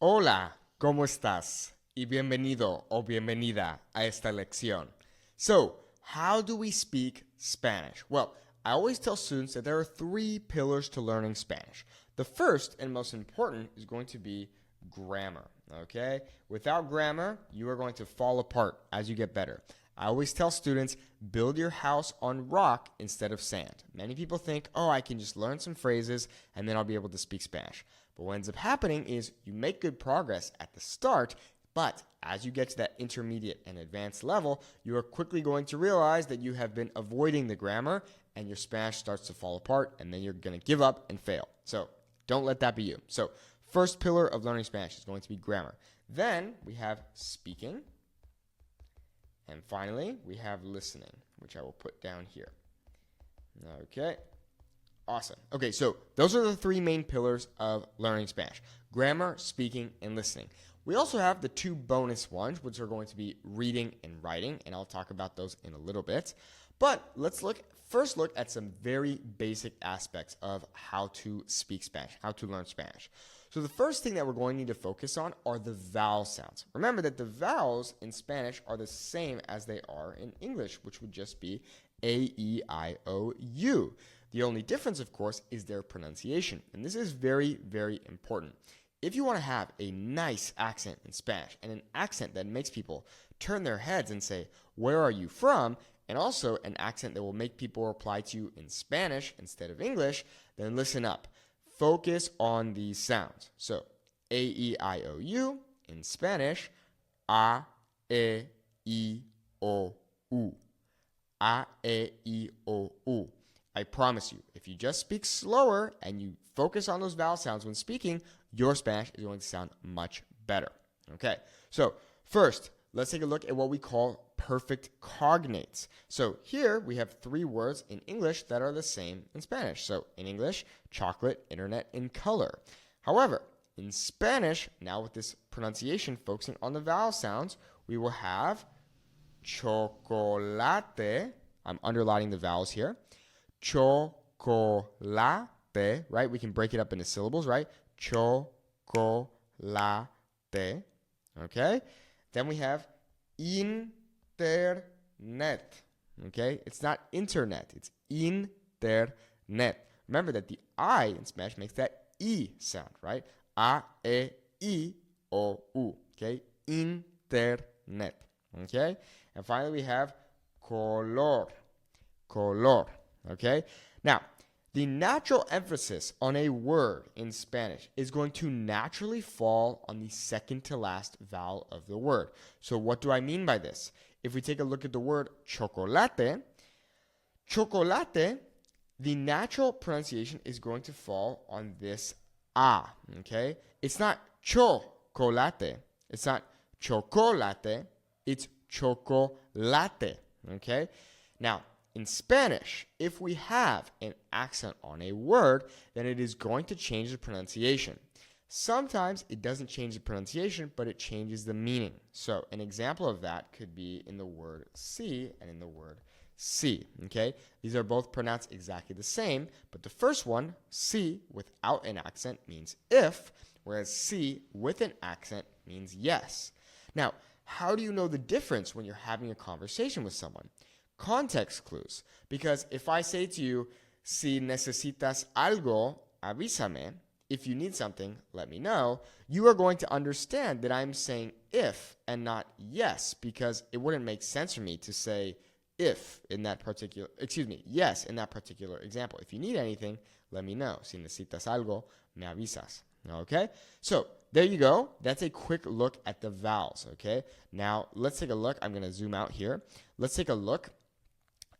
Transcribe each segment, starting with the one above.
Hola, ¿cómo estás? Y bienvenido o bienvenida a esta lección. So, how do we speak Spanish? Well, I always tell students that there are three pillars to learning Spanish. The first and most important is going to be grammar, okay? Without grammar, you are going to fall apart as you get better. I always tell students, build your house on rock instead of sand. Many people think, oh, I can just learn some phrases and then I'll be able to speak Spanish. But what ends up happening is you make good progress at the start, but as you get to that intermediate and advanced level, you are quickly going to realize that you have been avoiding the grammar and your Spanish starts to fall apart, and then you're going to give up and fail. So don't let that be you. So first pillar of learning Spanish is going to be grammar. Then we have speaking. And finally, we have listening, which I will put down here. Okay. Awesome. Okay, so those are the three main pillars of learning Spanish: grammar, speaking, and listening. We also have the two bonus ones, which are going to be reading and writing, and I'll talk about those in a little bit. But let's first look at some very basic aspects of how to speak Spanish, how to learn Spanish. So the first thing that we're going to need to focus on are the vowel sounds. Remember that the vowels in Spanish are the same as they are in English, which would just be A, E, I, O, U. The only difference, of course, is their pronunciation. And this is very, very important. If you want to have a nice accent in Spanish and an accent that makes people turn their heads and say, where are you from? And also an accent that will make people reply to you in Spanish instead of English, then listen up. Focus on these sounds. So, A, E, I, O, U in Spanish, A, E, I, O, U. A, E, I, O, U. I promise you, if you just speak slower and you focus on those vowel sounds when speaking, your Spanish is going to sound much better. Okay, so first, let's take a look at what we call perfect cognates. So here we have three words in English that are the same in Spanish. So in English, chocolate, internet, and color. However, in Spanish, now with this pronunciation focusing on the vowel sounds, we will have chocolate. I'm underlining the vowels here. Chocolate, right? We can break it up into syllables, right? Chocolate, okay? Then we have internet, okay? It's not internet, it's internet. Remember that the I in Spanish makes that E sound, right? A, E, I, O, U, okay? Internet, okay? And finally, we have color, okay? Now, the natural emphasis on a word in Spanish is going to naturally fall on the second to last vowel of the word. So what do I mean by this? If we take a look at the word chocolate, the natural pronunciation is going to fall on this A, okay? It's not chocolate. It's not chocolate. It's chocolate, okay? Now, in Spanish, if we have an accent on a word, then it is going to change the pronunciation. Sometimes it doesn't change the pronunciation, but it changes the meaning. So an example of that could be in the word see and in the word see, okay? These are both pronounced exactly the same, but the first one, see, without an accent means if, whereas see with an accent means yes. Now, how do you know the difference when you're having a conversation with someone? Context clues. Because if I say to you, si necesitas algo, avísame. If you need something, let me know. You are going to understand that I'm saying if and not yes, because it wouldn't make sense for me to say yes in that particular example. If you need anything, let me know. Si necesitas algo, me avisas. Okay? So, there you go. That's a quick look at the vowels, okay? Now, let's take a look. I'm going to zoom out here. Let's take a look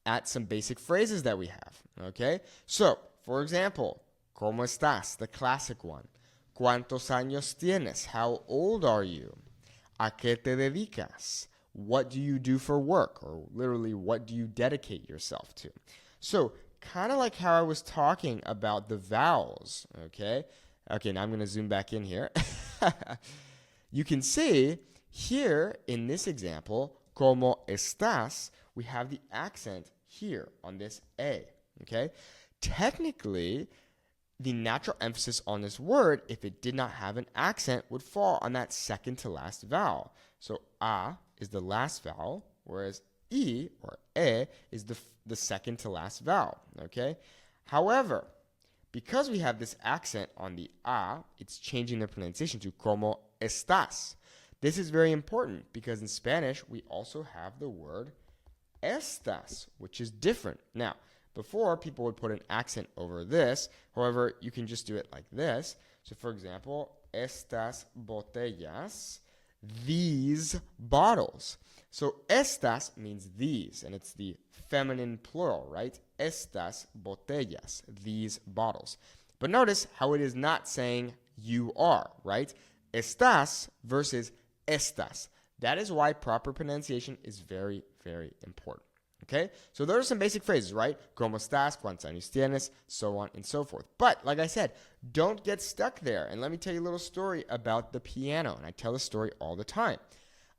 at some basic phrases that we have, okay? So, for example, ¿Cómo estás? The classic one. ¿Cuántos años tienes? How old are you? ¿A qué te dedicas? What do you do for work? Or literally, what do you dedicate yourself to? So, kind of like how I was talking about the vowels, okay? Okay, now I'm going to zoom back in here. You can see here in this example, ¿Cómo estás? We have the accent here on this A, okay? Technically, the natural emphasis on this word, if it did not have an accent, would fall on that second to last vowel. So a is the last vowel, whereas e or e is the second to last vowel, okay? However, because we have this accent on the a, it's changing the pronunciation to como estás. This is very important because in Spanish, we also have the word estas, which is different. Now, before, people would put an accent over this. However, you can just do it like this. So, for example, estas botellas, these bottles. So, estas means these, and it's the feminine plural, right? Estas botellas, these bottles. But notice how it is not saying you are, right? Estás versus estas. That is why proper pronunciation is very, very important. Okay? So those are some basic phrases, right? ¿Cómo estás? ¿Cuántos años tienes? So on and so forth. But, like I said, don't get stuck there. And let me tell you a little story about the piano. And I tell this story all the time.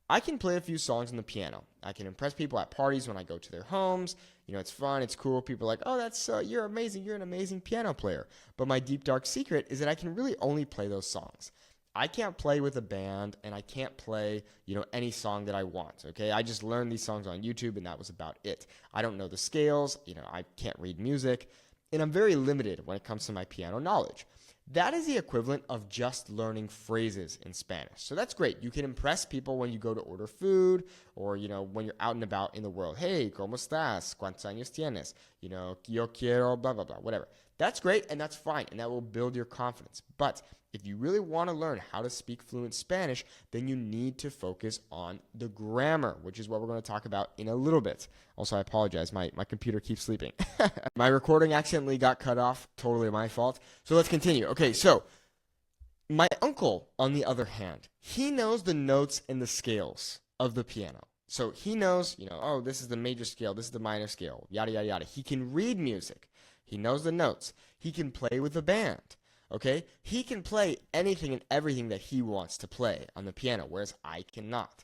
I can play a few songs on the piano. I can impress people at parties when I go to their homes. You know, it's fun, it's cool. People are like, oh, you're amazing. You're an amazing piano player. But my deep, dark secret is that I can really only play those songs. I can't play with a band, and I can't play, any song that I want, okay? I just learned these songs on YouTube, and that was about it. I don't know the scales, I can't read music, and I'm very limited when it comes to my piano knowledge. That is the equivalent of just learning phrases in Spanish. So that's great. You can impress people when you go to order food or, when you're out and about in the world. Hey, ¿cómo estás? ¿Cuántos años tienes? Yo quiero, blah, blah, blah, whatever. That's great, and that's fine, and that will build your confidence. But if you really want to learn how to speak fluent Spanish, then you need to focus on the grammar, which is what we're going to talk about in a little bit. Also, I apologize. My computer keeps sleeping. My recording accidentally got cut off. Totally my fault. So let's continue. Okay, so my uncle, on the other hand, he knows the notes and the scales of the piano. So he knows, oh, this is the major scale, this is the minor scale, yada, yada, yada. He can read music. He knows the notes. He can play with a band. Okay? He can play anything and everything that he wants to play on the piano, whereas I cannot.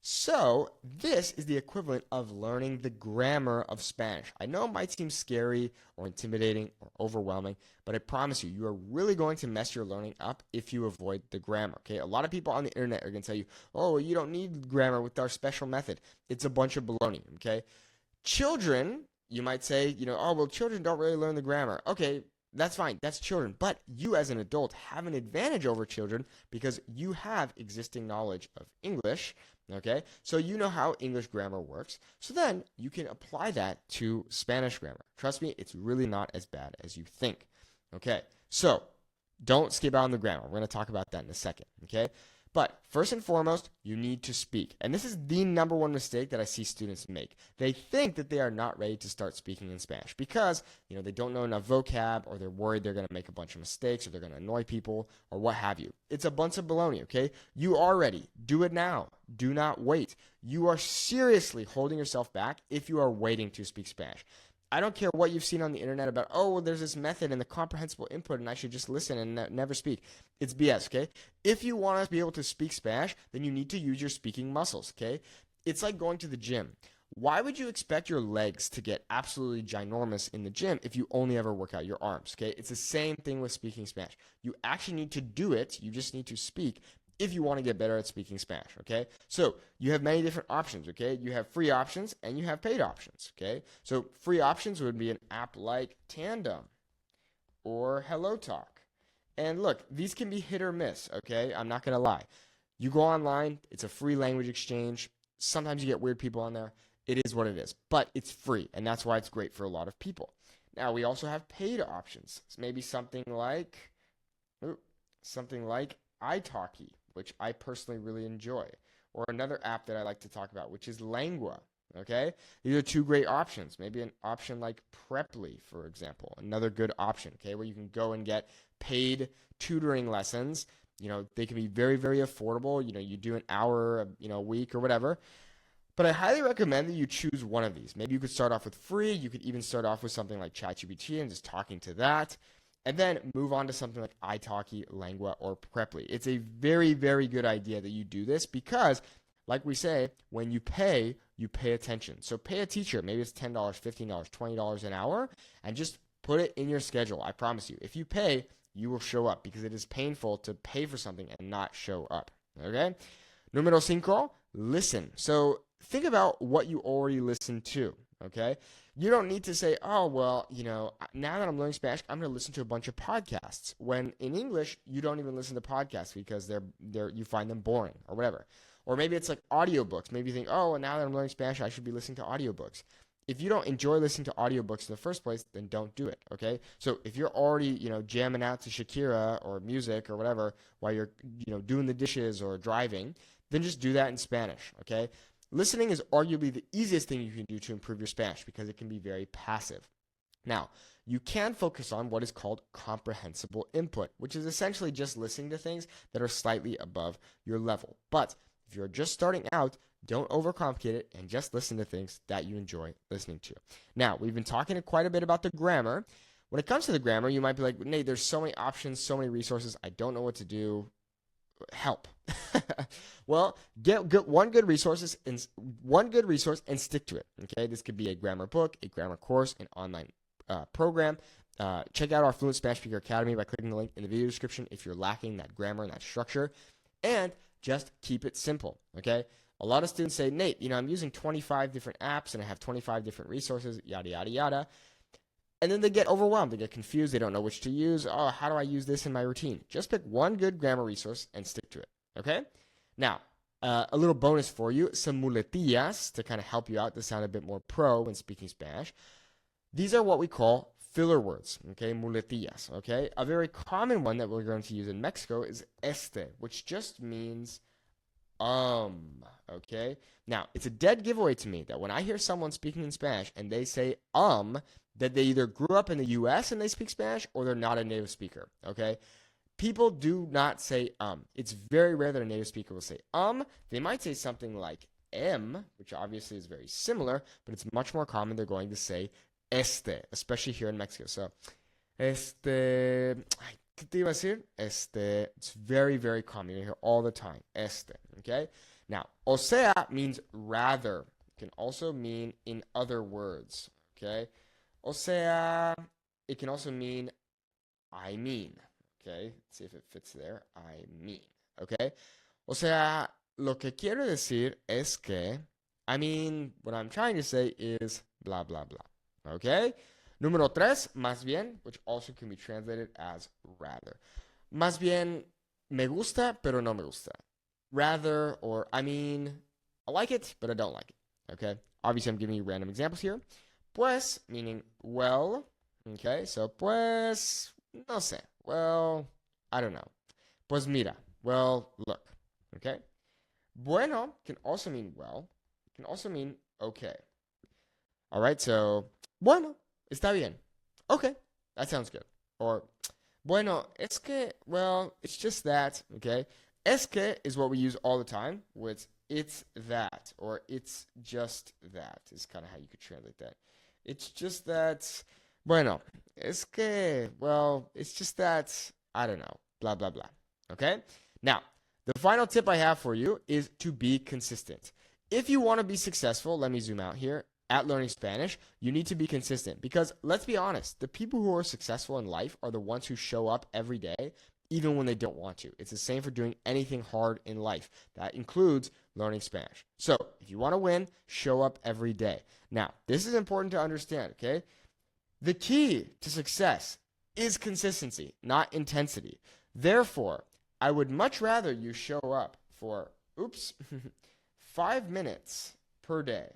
So, this is the equivalent of learning the grammar of Spanish. I know it might seem scary or intimidating or overwhelming, but I promise you, you are really going to mess your learning up if you avoid the grammar, okay? A lot of people on the internet are going to tell you, oh, you don't need grammar with our special method. It's a bunch of baloney, okay? Children, you might say, oh, well, children don't really learn the grammar. Okay, that's fine. That's children. But you as an adult have an advantage over children because you have existing knowledge of English, okay? So you know how English grammar works. So then you can apply that to Spanish grammar. Trust me, it's really not as bad as you think, okay? So don't skip out on the grammar. We're going to talk about that in a second, okay? But first and foremost, you need to speak. And this is the number one mistake that I see students make. They think that they are not ready to start speaking in Spanish because, they don't know enough vocab or they're worried they're going to make a bunch of mistakes or they're going to annoy people or what have you. It's a bunch of baloney, okay? You are ready. Do it now. Do not wait. You are seriously holding yourself back if you are waiting to speak Spanish. I don't care what you've seen on the internet about, oh, well, there's this method and the comprehensible input and I should just listen and never speak. It's BS, okay? If you want to be able to speak Spanish, then you need to use your speaking muscles, okay? It's like going to the gym. Why would you expect your legs to get absolutely ginormous in the gym if you only ever work out your arms, okay? It's the same thing with speaking Spanish. You actually need to do it. You just need to speak if you want to get better at speaking Spanish, okay? So you have many different options, okay? You have free options and you have paid options, okay? So free options would be an app like Tandem or HelloTalk. And look, these can be hit or miss, okay? I'm not going to lie. You go online, it's a free language exchange. Sometimes you get weird people on there. It is what it is, but it's free, and that's why it's great for a lot of people. Now, we also have paid options. It's maybe something like italki, which I personally really enjoy, or another app that I like to talk about, which is Lengua, okay? These are two great options. Maybe an option like Preply, for example, another good option, okay, where you can go and get paid tutoring lessons. They can be very, very affordable. You do an hour, a week or whatever. But I highly recommend that you choose one of these. Maybe you could start off with free. You could even start off with something like ChatGPT and just talking to that. And then move on to something like italki, Lengua, or Preply. It's a very, very good idea that you do this because, like we say, when you pay attention. So pay a teacher. Maybe it's $10, $15, $20 an hour, and just Put it in your schedule. I promise you. If you pay, you will show up because it is painful to pay for something and not show up. Okay? Número cinco, listen. So think about what you already listened to. Okay? You don't need to say, oh, well, now that I'm learning Spanish, I'm going to listen to a bunch of podcasts. When in English, you don't even listen to podcasts because you find them boring or whatever. Or maybe it's like audiobooks. Maybe you think, oh, well, now that I'm learning Spanish, I should be listening to audiobooks. If you don't enjoy listening to audiobooks in the first place, then don't do it, okay? So if you're already, jamming out to Shakira or music or whatever while you're, doing the dishes or driving, then just do that in Spanish, okay? Listening is arguably the easiest thing you can do to improve your Spanish because it can be very passive. Now, you can focus on what is called comprehensible input, which is essentially just listening to things that are slightly above your level. But if you're just starting out, don't overcomplicate it and just listen to things that you enjoy listening to. Now, we've been talking quite a bit about the grammar. When it comes to the grammar, you might be like, Nate, there's so many options, so many resources. I don't know what to do. Help. Well, get one good resource and stick to it. Okay, this could be a grammar book, a grammar course, an online program. Check out our Fluent Spanish Speaker Academy by clicking the link in the video description if you're lacking that grammar and that structure. And just keep it simple. Okay. A lot of students say, Nate, I'm using 25 different apps and I have 25 different resources, yada, yada, yada. And then they get overwhelmed. They get confused. They don't know which to use. Oh, how do I use this in my routine? Just pick one good grammar resource and stick to it. Okay? Now, a little bonus for you, some muletillas to kind of help you out to sound a bit more pro when speaking Spanish. These are what we call filler words, okay? Muletillas, okay? A very common one that we're going to use in Mexico is which just means okay? Now, it's a dead giveaway to me that when I hear someone speaking in Spanish and they say that they either grew up in the U.S. and they speak Spanish or they're not a native speaker, okay? People do not say It's very rare that a native speaker will say They might say something like which obviously is very similar, but it's much more common they're going to say especially here in Mexico. So, ¿qué te iba a decir? It's very, very common. You hear all the time. Okay? Now, o sea means rather. It can also mean in other words. Okay? O sea, it can also mean I mean. Okay? Let's see if it fits there. I mean. Okay? O sea, lo que quiero decir es que, what I'm trying to say is blah, blah, blah. Okay? Número tres, más bien, which also can be translated as rather. Más bien, me gusta, pero no me gusta. Rather, or I like it, but I don't like it. Okay? Obviously, I'm giving you random examples here. Pues, meaning well. Okay? So, pues, no sé. Well, I don't know. Pues mira. Well, look. Okay? Bueno can also mean well. It can also mean okay. All right? So, bueno. Está bien. Okay, that sounds good. Or, bueno, es que, well, it's just that, okay? Es que is what we use all the time with it's that, or it's just that is kind of how you could translate that. It's just that, bueno, es que, well, it's just that, I don't know, blah, blah, blah. Okay? Now, the final tip I have for you is to be consistent. If you want to be successful, let me zoom out here. At learning Spanish, you need to be consistent because let's be honest, the people who are successful in life are the ones who show up every day, even when they don't want to. It's the same for doing anything hard in life. That includes learning Spanish. So if you want to win, show up every day. Now, this is important to understand, okay? The key to success is consistency, not intensity. Therefore, I would much rather you show up for, 5 minutes per day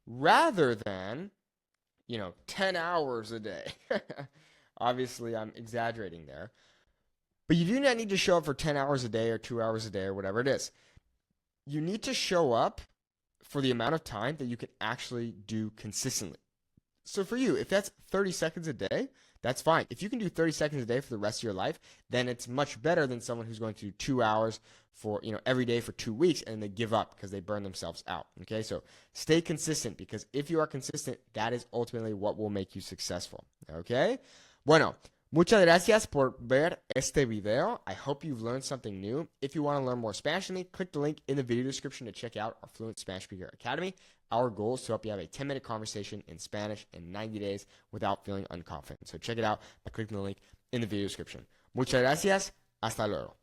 rather than, 10 hours a day. Obviously, I'm exaggerating there. But you do not need to show up for 10 hours a day or 2 hours a day or whatever it is. You need to show up for the amount of time that you can actually do consistently. So for you, if that's 30 seconds a day, that's fine. If you can do 30 seconds a day for the rest of your life, then it's much better than someone who's going to do 2 hours for, every day for 2 weeks and they give up because they burn themselves out. Okay, so stay consistent because if you are consistent, that is ultimately what will make you successful. Okay, bueno, Muchas gracias por ver este video. I hope you've learned something new. If you want to learn more Spanish from me, click the link in the video description to check out our Fluent Spanish Speaker Academy. Our goal is to help you have a 10-minute conversation in Spanish in 90 days without feeling unconfident. So check it out by clicking the link in the video description. Muchas gracias. Hasta luego.